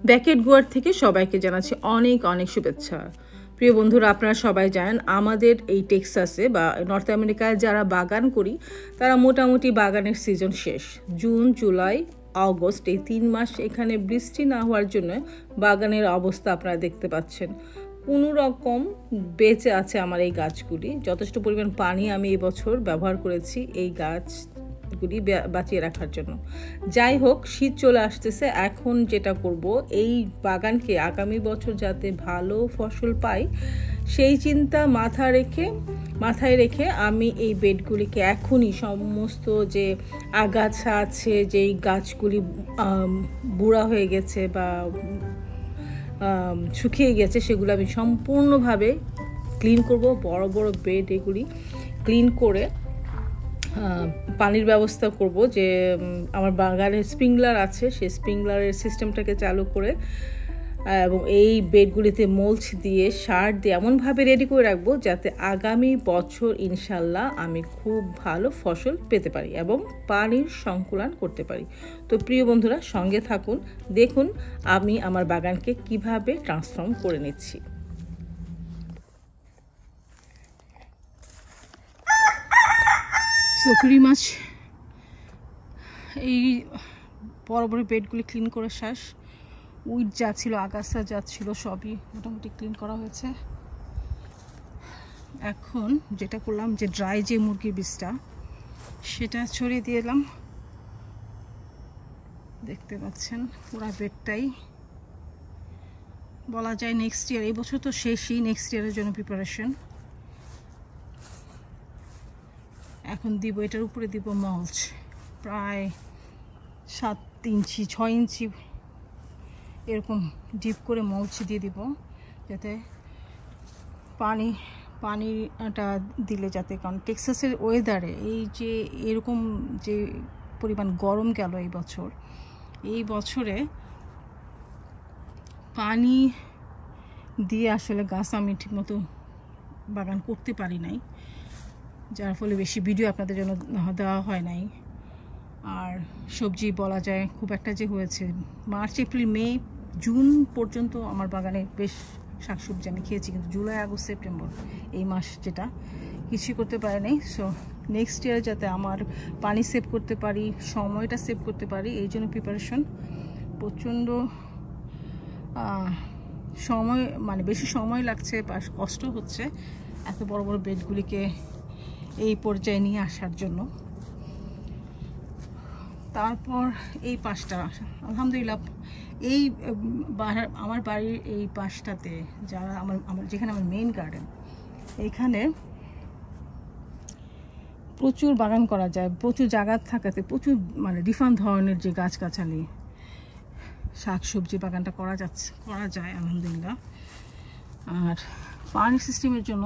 Bracket গোয়ার থেকে সবাইকে জানাচ্ছি অনেক অনেক শুভেচ্ছা। প্রিয় বন্ধুরা, আপনারা সবাই জানেন আমাদের এই টেক্সাসে বা নর্থ আমেরিকায় যারা বাগান করি তারা মোটামুটি বাগানের সিজন শেষ। জুন, জুলাই, আগস্ট এই 3 মাস এখানে বৃষ্টি না হওয়ার জন্য বাগানের অবস্থা আপনারা দেখতে পাচ্ছেন। কোনো রকম বেঁচে আছে আমার এই গাছগুলি। যথেষ্ট পরিমাণ পানি আমি এবছর ব্যবহার করেছি এই গাছগুলি বাঁচিয়ে রাখার জন্য। যাই হোক, শীত চলে আসতেছে। এখন যেটা করব, এই বাগানকে আগামী বছর যাতে ভালো ফসল পাই সেই চিন্তা মাথায় রেখে আমি এই বেডগুলিকে এখনই সমস্ত যে আগাছা আছে, যেই গাছগুলি বুড়া হয়ে গেছে বা শুকিয়ে গেছে, সেগুলো আমি সম্পূর্ণভাবে ক্লিন করব। বড় বড় বেড এগুলি ক্লিন করে পানির ব্যবস্থা করব। যে আমার বাগানে স্প্রিংলার আছে, সেই স্প্রিংলারের সিস্টেমটাকে চালু করে এবং এই বেডগুলিতে মল্চ দিয়ে সার দিয়ে এমনভাবে রেডি করে রাখবো যাতে আগামী বছর ইনশাল্লাহ আমি খুব ভালো ফসল পেতে পারি এবং পানির সংকুলান করতে পারি। তো প্রিয় বন্ধুরা, সঙ্গে থাকুন, দেখুন আমি আমার বাগানকে কিভাবে ট্রান্সফর্ম করে নিচ্ছি। সো pretty much এই বড় বড় বেডগুলি ক্লিন করে শেষ। উইড যা ছিল, আগাছা যা ছিল, সবই মোটামুটি ক্লিন করা হয়েছে। এখন যেটা করলাম, যে ড্রাই যে মুরগির বীজটা সেটা ছড়িয়ে দিয়ে এলাম। দেখতে পাচ্ছেন পুরো বেডটাই বলা যায় নেক্সট ইয়ার, এই বছর তো শেষই, নেক্সট ইয়ারের জন্য প্রিপারেশন। এখন দিব, এটার উপরে দিব মাল্চ, প্রায় 7 ইঞ্চি 6 ইঞ্চি এরকম ডিপ করে মাল্চ দিয়ে দিব, যাতে পানিটা দিলে যাতে, কারণ টেক্সাসের ওয়েদারে এই যে এরকম যে পরিমাণ গরম গেল এই বছরে পানি দিয়ে আসলে গাছ আমি ঠিকমতো বাগান করতে পারি নাই, যার ফলে বেশি ভিডিও আপনাদের জন্য দেওয়া হয় নাই। আর সবজি বলা যায় খুব একটা যে হয়েছে, মার্চ, এপ্রিল, মে, জুন পর্যন্ত আমার বাগানে বেশ শাকসবজি আমি খেয়েছি, কিন্তু জুলাই, আগস্ট, সেপ্টেম্বর এই মাস যেটা কিছুই করতে পারি নাই। সো নেক্সট ইয়ার যাতে আমার পানি সেভ করতে পারি, সময়টা সেভ করতে পারি, এই জন্য প্রিপারেশন। প্রচণ্ড সময়, মানে বেশি সময় লাগছে, কষ্ট হচ্ছে এত বড় বড় বেডগুলিকে এই পর্যায়ে নিয়ে আসার জন্য। তারপর এই পাশটা আলহামদুলিল্লাহ, এই আমার বাড়ির এই পাশটাতে যারা আমার যেখানে আমার মেইন গার্ডেন, এইখানে প্রচুর বাগান করা যায়, প্রচুর জায়গা থাকাতে প্রচুর মানে ডিফারেন্ট ধরনের যে গাছগাছালি, শাকসবজি বাগানটা করা যায় আলহামদুলিল্লাহ। আর পানি সিস্টেমের জন্য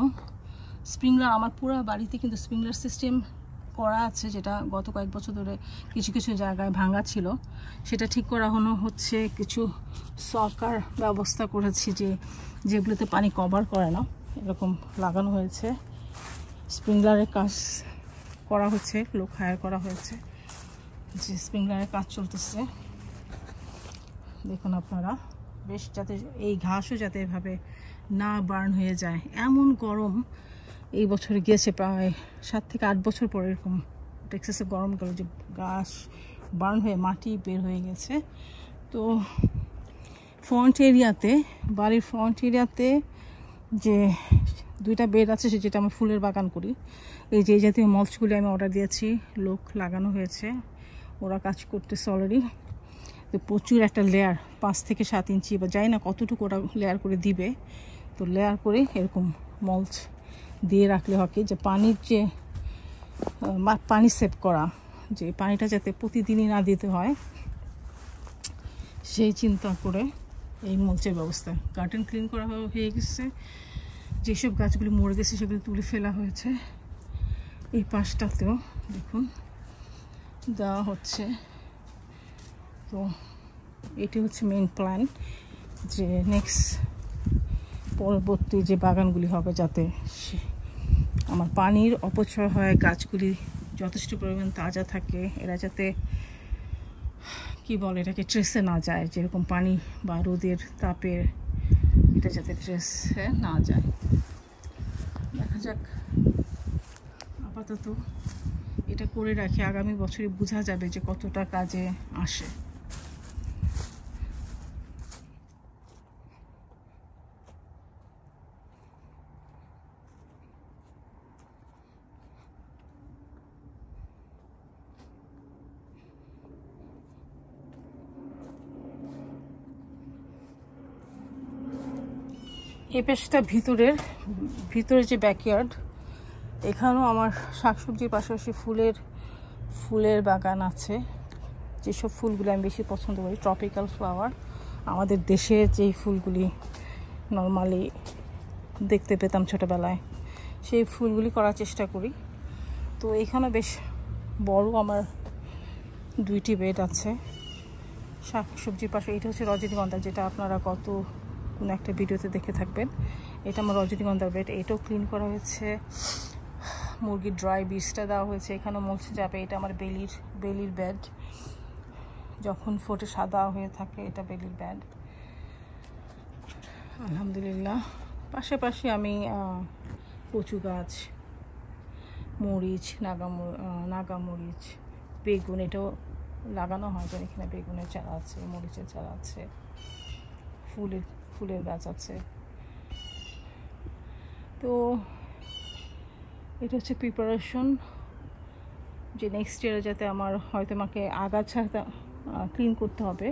স্প্রিংলার, আমার পুরো বাড়িতে কিন্তু স্প্রিংলার সিস্টেম করা আছে, যেটা গত কয়েক বছর ধরে কিছু কিছু জায়গায় ভাঙা ছিল, সেটা ঠিক করা হচ্ছে। কিছু সকার ব্যবস্থা করেছি যেগুলোতে পানি কভার করে না, এরকম লাগানো হয়েছে। স্প্রিংলারের কাজ করা হচ্ছে, লোক হায়ার করা হয়েছে, যে স্প্রিংলারের কাজ চলতেছে। দেখুন আপনারা, বেশ যাতে এই ঘাসও যাতে এভাবে না বার্ন হয়ে যায়। এমন গরম এই বছরে গিয়েছে, প্রায় 7 থেকে 8 বছর পরে এরকম টেক্সাসে গরম গেল যে গাছ বার্ন হয়ে মাটি বের হয়ে গেছে। তো বাড়ির ফ্রন্ট এরিয়াতে যে 2টা বেড আছে, যেটা আমি ফুলের বাগান করি, এই জাতীয় মল্চগুলি আমি অর্ডার দিয়েছি, লোক লাগানো হয়েছে, ওরা কাজ করতেছে অলরেডি। তো প্রচুর একটা লেয়ার, 5 থেকে 7 ইঞ্চি বা যাই না কতটুকু ওরা লেয়ার করে দিবে। তো লেয়ার করে এরকম মল্চ দিয়ে রাখলে হয় কি, যে পানি সেভ করা, যে পানিটা যাতে প্রতিদিনই না দিতে হয়, সেই চিন্তা করে এই মল্চের ব্যবস্থা। গার্ডেন ক্লিন করা হয়ে গেছে, যেসব গাছগুলি মরে গেছে সেগুলো তুলে ফেলা হয়েছে। এই পাশটাতেও দেখুন দেওয়া হচ্ছে। তো এটি হচ্ছে মেইন প্ল্যান, যে পরবর্তী যে বাগানগুলি হবে যাতে আমার পানির অপচয় হয়, গাছগুলি যথেষ্ট পরিমাণ তাজা থাকে, এরা যাতে কি বলে এটাকে, ট্রেসে না যায়, যেরকম পানি বা রোদের তাপের এটা যাতে ট্রেসে না যায়। দেখা যাক, আপাতত এটা করে রাখি, আগামী বছরে বোঝা যাবে যে কতটা কাজে আসে। এই পাশটা ভিতরের যে ব্যাকইয়ার্ড, এখানেও আমার শাকসবজির পাশাপাশি ফুলের বাগান আছে। যেসব ফুলগুলি আমি বেশি পছন্দ করি, ট্রপিক্যাল ফ্লাওয়ার, আমাদের দেশে যেই ফুলগুলি নর্মালি দেখতে পেতাম ছোটোবেলায়, সেই ফুলগুলি করার চেষ্টা করি। তো এখানে বেশ বড় আমার 2টি বেড আছে শাকসবজির পাশে। এটা হচ্ছে রজনীগন্ধা, যেটা আপনারা কোনো একটা ভিডিওতে দেখে থাকবেন। এটা আমার রজনীগন্ধার বেড, এটাও ক্লিন করা হয়েছে, মুরগির ড্রাই বীজটা দেওয়া হয়েছে, এখানেও মলছে যাবে। এটা আমার বেলির বেড, যখন ফোটে সাদা হয়ে থাকে এটা বেলির বেড। আলহামদুলিল্লাহ। পাশাপাশি আমি কচু গাছ, মরিচ, নাগামরিচ, বেগুন, এটাও লাগানো হয়। যেন এখানে বেগুনের চারা আছে, মরিচের চারা আছে, ফুলের গাছ আছে। তো এটা হচ্ছে প্রিপারেশন, যে নেক্সট ইয়ারে যাতে আমার হয়তো আমাকে আগাছা ক্লিন করতে হবে।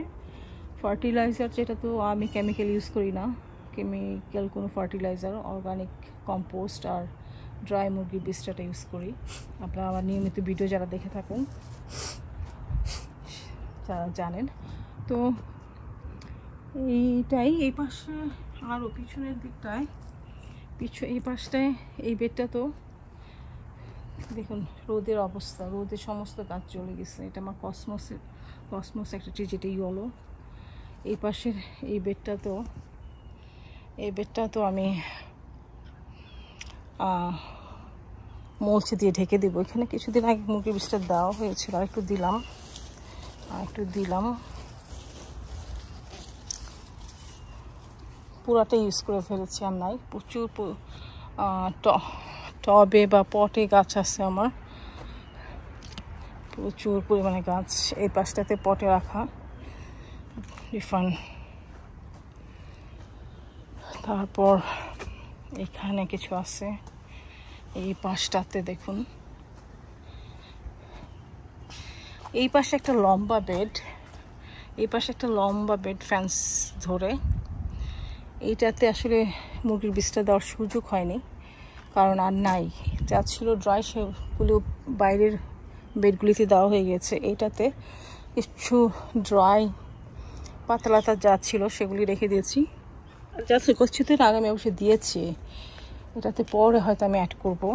ফার্টিলাইজার, যেটা তো আমি কেমিক্যাল ইউজ করি না, কেমিক্যাল কোনো ফার্টিলাইজার, অর্গানিক কম্পোস্ট আর ড্রাই মুরগির বীজটা ইউজ করি। আপনারা আমার নিয়মিত ভিডিও যারা দেখে থাকুন যারা জানেন। তো এইটাই। এই পাশে আরও পিছনের দিকটায়, এই পাশটায় এই বেডটা তো দেখুন রোদের অবস্থা, রোদের সমস্ত গাছ চলে গেছে। এটা আমার কসমোস একটা ট্রি, যেটা ইয়েলো। এই পাশের এই বেডটা তো আমি মলচে দিয়ে ঢেকে দেবো। এখানে কিছুদিন আগে মুরগির বীজটা দেওয়া হয়েছিল, আর একটু দিলাম, পুরাটা ইউজ করে ফেলেছি আর নাই। প্রচুর টবে বা পটে গাছ আছে আমার, প্রচুর পরিমাণে গাছ। এই পাশটাতে পটে রাখা ডিফারেন্ট। তারপর এখানে কিছু আছে, এই পাশটাতে দেখুন, এই পাশে একটা লম্বা বেড, ফ্যান্স ধরে। এইটাতে আসলে মুরগির বীজটা দেওয়ার সুযোগ হয়নি, কারণ আর নাই, যা ছিল ড্রাই সেগুলো বাইরের বেডগুলিতে দেওয়া হয়ে গেছে। এইটাতে কিছু ড্রাই পাতা যা ছিল সেগুলি রেখে দিয়েছি, যা কিছুদিন আগে আমি অবশ্যই দিয়েছি, এটাতে পরে হয়তো আমি অ্যাড করবো।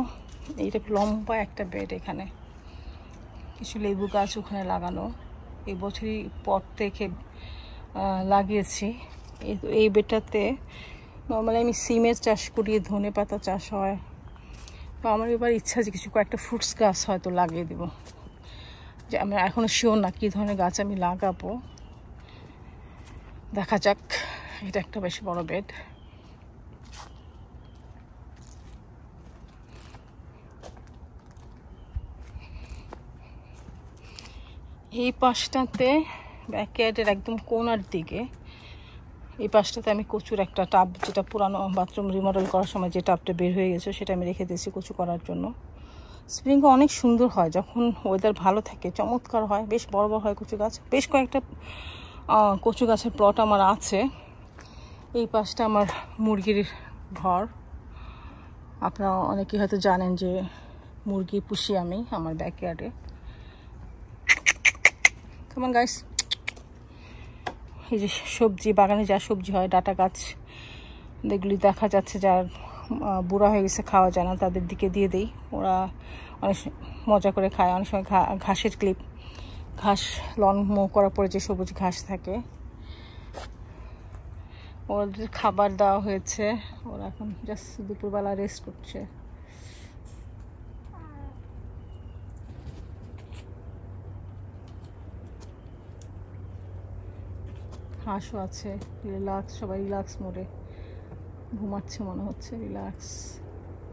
এইটা লম্বা একটা বেড, এখানে কিছু লেবু গাছ ওখানে লাগানো, এই বছরই পট থেকে লাগিয়েছি। এই বেডটাতে নর্মালি আমি সিমের চাষ করি, ধনে পাতা চাষ হয়, তো আমার এবার ইচ্ছা যে কিছু কয়েকটা ফ্রুটস গাছ হয়তো লাগিয়ে দেবো। যে আমি এখনও শিওর না কী ধরনের গাছ আমি লাগাবো, দেখা যাক। এটা একটা বেশ বড় বেড। এই পাশটাতে ব্যাকইয়ার্ডের একদম কোনার দিকে, এই পাশটাতে আমি কচুর একটা টাব, যেটা পুরানো বাথরুম রিমডেল করার সময় যে টাবটা বের হয়ে গেছে, সেটা আমি রেখে দিয়েছি কচু করার জন্য। স্প্রিংয়ে অনেক সুন্দর হয় যখন ওয়েদার ভালো থাকে, চমৎকার হয়, বেশ বড় হয় কচু গাছ। বেশ কয়েকটা কচু গাছের প্লট আমার আছে। এই পাশটা আমার মুরগির ঘর। আপনারা অনেকেই হয়তো জানেন যে মুরগি পুষি আমি আমার ব্যাকইয়ার্ডে। কেমন গাইস, এই যে সবজি বাগানে যা সবজি হয়, ডাটা গাছ, এগুলি দেখা যাচ্ছে যার বুড়া হয়ে গেছে, খাওয়া যায় না, তাদের দিকে দিয়ে দিই। ওরা অনেক মজা করে খায়। অনেক সময় ঘাসের ঘাস লন মো করার পরে যে সবুজ ঘাস থাকে, ওদের খাবার দেওয়া হয়েছে। ওরা এখন জাস্ট দুপুরবেলা রেস্ট করছে। হাঁসও আছে, রিল্যাক্স, সবাই রিল্যাক্স মোডে ঘুমাচ্ছে মনে হচ্ছে, রিল্যাক্স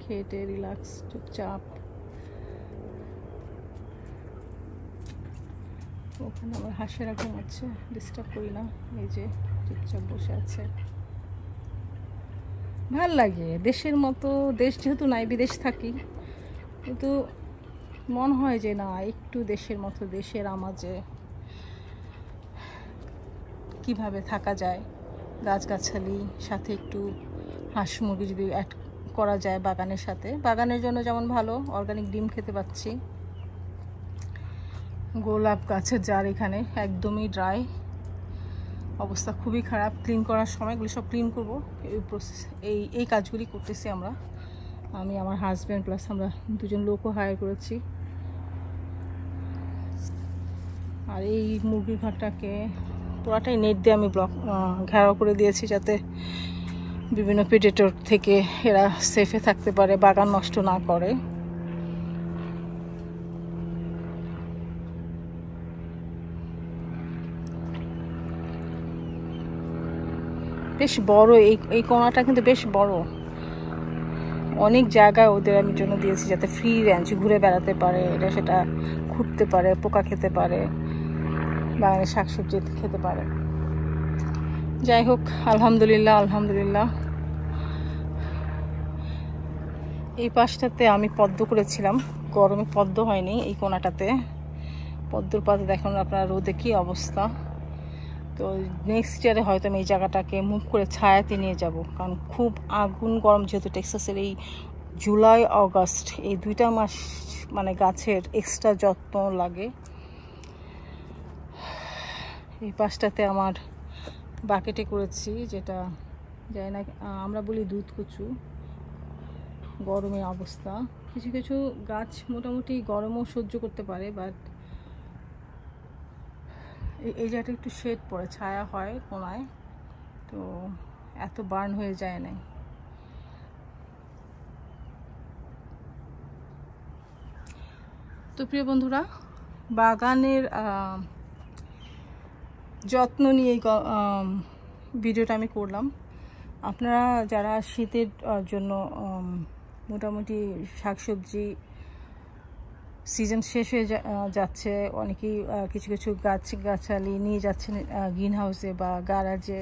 খেটে রিল্যাক্স চুপচাপ। ওখানে আমার হাঁসেরা ঘুমাচ্ছে, ডিস্টার্ব করি না, এই যে চুপচাপ বসে আছে। ভাল লাগে দেশের মতো, দেশ যেহেতু নাই, বিদেশ থাকি, কিন্তু মন হয় যে না একটু দেশের মতো, দেশের আমাজে কিভাবে থাকা যায়, গাছগাছালি সাথে একটু হাঁস মুরগি যদি অ্যাড করা যায় বাগানের সাথে, বাগানের জন্য যেমন ভালো, অর্গানিক ডিম খেতে পাচ্ছি। গোলাপ গাছের জার এখানে একদমই ড্রাই অবস্থা, খুবই খারাপ। ক্লিন করার সময় এগুলো সব ক্লিন করবো, এই প্রসেস এই কাজগুলি করতেছি আমরা, আমি আমার হাজব্যান্ড প্লাস আমরা দুজন লোকও হায়ার করেছি। আর এই মুরগির ঘরটাকে পুরাটাই নেট দিয়ে আমি ঘেরাও করে দিয়েছি, যাতে বিভিন্ন প্রেডেটর থেকে এরা সেফে থাকতে পারে, বাগান নষ্ট না করে। বেশ বড় এই কোণাটা, কিন্তু বেশ বড়, অনেক জায়গায় ওদের আমি জন্য দিয়েছি যাতে ফ্রি রেঞ্জ ঘুরে বেড়াতে পারে, এটা সেটা ঘুরতে পারে, পোকা খেতে পারে, বাগানের শাকসবজি খেতে পারে। যাই হোক, আলহামদুলিল্লাহ আলহামদুলিল্লাহ। এই পাশটাতে আমি পদ্ম করেছিলাম, গরমে পদ্ম হয়নি এই কোণাটাতে, পদ্মর পাতা দেখুন আপনার রোদে কি অবস্থা। তো নেক্সট ইয়ারে হয়তো আমি এই জায়গাটাকে মুভ করে ছায়াতে নিয়ে যাব, কারণ খুব আগুন গরম, যেহেতু টেক্সাসের এই জুলাই অগাস্ট এই 2টা মাস মানে গাছের এক্সট্রা যত্ন লাগে। এই পাশটাতে আমার বাকেটে করেছি, যেটা যায় না, আমরা বলি দুধ কচু। গরমের অবস্থা, কিছু কিছু গাছ মোটামুটি গরমও সহ্য করতে পারে, বাট এই জায়গাটা একটু শেড পড়ে, ছায়া হয় কোনায়, তো এত বার্ন হয়ে যায় না। তো প্রিয় বন্ধুরা, বাগানের যত্ন নিয়ে ভিডিওটা আমি করলাম। আপনারা যারা শীতের জন্য মোটামুটি শাকসবজি সিজন শেষ হয়ে যাচ্ছে, অনেকেই কিছু কিছু গাছগাছালি নিয়ে যাচ্ছেন গ্রিন হাউসে বা গ্যারাজে,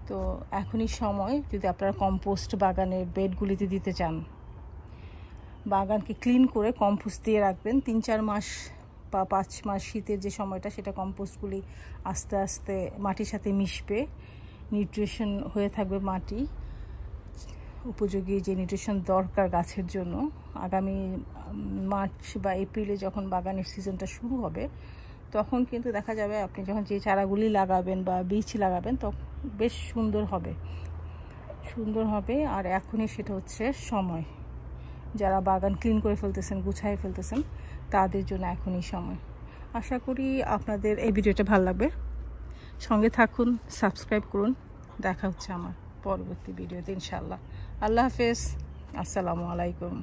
তো এখনই সময়, যদি আপনারা কম্পোস্ট বাগানের বেডগুলিতে দিতে চান, বাগানকে ক্লিন করে কম্পোস্ট দিয়ে রাখবেন 3-4 মাস বা 5 মাস, শীতের যে সময়টা সেটা কম্পোস্টগুলি আস্তে আস্তে মাটির সাথে মিশবে, নিউট্রিশন হয়ে থাকবে মাটি, উপযোগী যে নিউট্রিশন দরকার গাছের জন্য। আগামী মার্চ বা এপ্রিলে যখন বাগানের সিজনটা শুরু হবে, তখন কিন্তু দেখা যাবে আপনি যখন যে চারাগুলি লাগাবেন বা বীজ লাগাবেন, তখন বেশ সুন্দর হবে। আর এখনই সেটা হচ্ছে সময়, যারা বাগান ক্লিন করে ফেলতেছেন, গুছাই ফেলতেছেন, তাদের জন্য এখনই সময়। আশা করি আপনাদের এই ভিডিওটা ভালো লাগবে, সঙ্গে থাকুন, সাবস্ক্রাইব করুন। দেখা হচ্ছে আমার পরবর্তী ভিডিওতে ইনশাআল্লাহ। আল্লাহ হাফেজ, আসসালামু আলাইকুম।